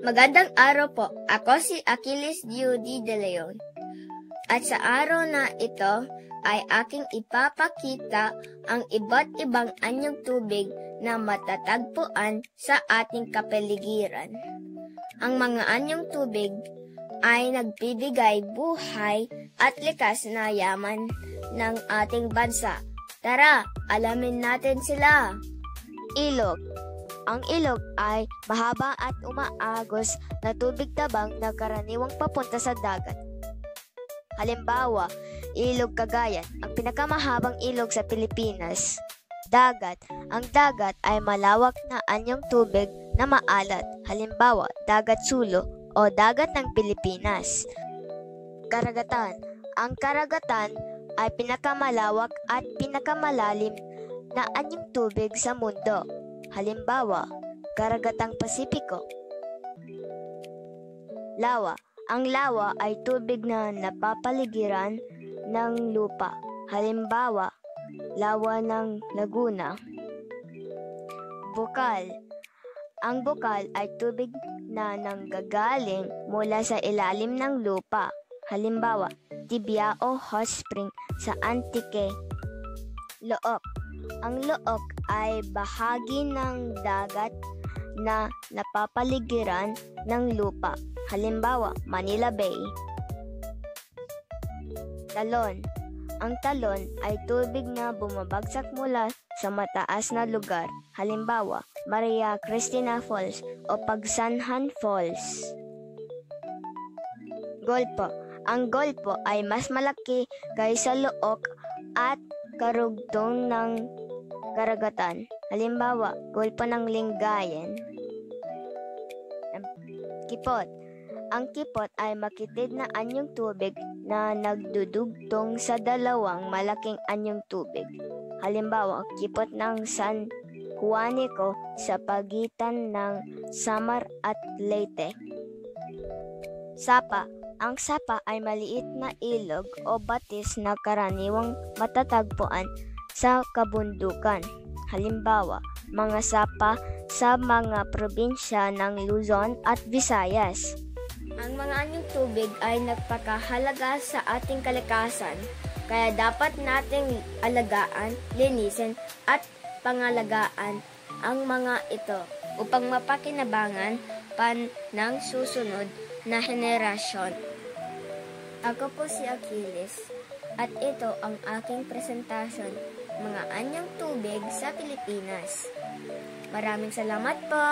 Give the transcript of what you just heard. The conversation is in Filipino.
Magandang araw po. Ako si Achilles Judy de Leon. At sa araw na ito ay aking ipapakita ang iba't ibang anyong tubig na matatagpuan sa ating kapaligiran. Ang mga anyong tubig ay nagbibigay buhay at likas na yaman ng ating bansa. Tara, alamin natin sila. Ilog. Ang ilog ay mahaba at umaagos na tubig tabang na karaniwang papunta sa dagat. Halimbawa, Ilog Cagayan, ang pinakamahabang ilog sa Pilipinas. Dagat. Ang dagat ay malawak na anyong tubig na maalat. Halimbawa, Dagat Sulo o Dagat ng Pilipinas. Karagatan. Ang karagatan ay pinakamalawak at pinakamalalim na anyong tubig sa mundo. Halimbawa, Karagatang Pasipiko. Lawa. Ang lawa ay tubig na napapaligiran ng lupa. Halimbawa, Lawa ng Laguna. Bukal. Ang bukal ay tubig na nanggagaling mula sa ilalim ng lupa. Halimbawa, Tibiao Hot Spring sa Antique. Look. Ang look ay bahagi ng dagat na napapaligiran ng lupa. Halimbawa, Manila Bay. Talon. Ang talon ay tubig na bumabagsak mula sa mataas na lugar. Halimbawa, Maria Cristina Falls o Pagsanhan Falls. Golpo. Ang golpo ay mas malaki kaysa look at karugtong ng karagatan. Halimbawa, Golpo ng Lingayen. Kipot. Ang kipot ay makitid na anyong tubig na nagdudugtong sa dalawang malaking anyong tubig. Halimbawa, kipot ng San Juanico sa pagitan ng Samar at Leyte. Sapa. Ang sapa ay maliit na ilog o batis na karaniwang matatagpuan sa kabundukan. Halimbawa, mga sapa sa mga probinsya ng Luzon at Visayas. Ang mga anyong tubig ay nagpakahalaga sa ating kalikasan, kaya dapat nating alagaan, linisin at pangalagaan ang mga ito upang mapakinabangan pa ng susunod na henerasyon. Ako po si Achilles at ito ang aking presentasyon, mga anyong tubig sa Pilipinas. Maraming salamat po!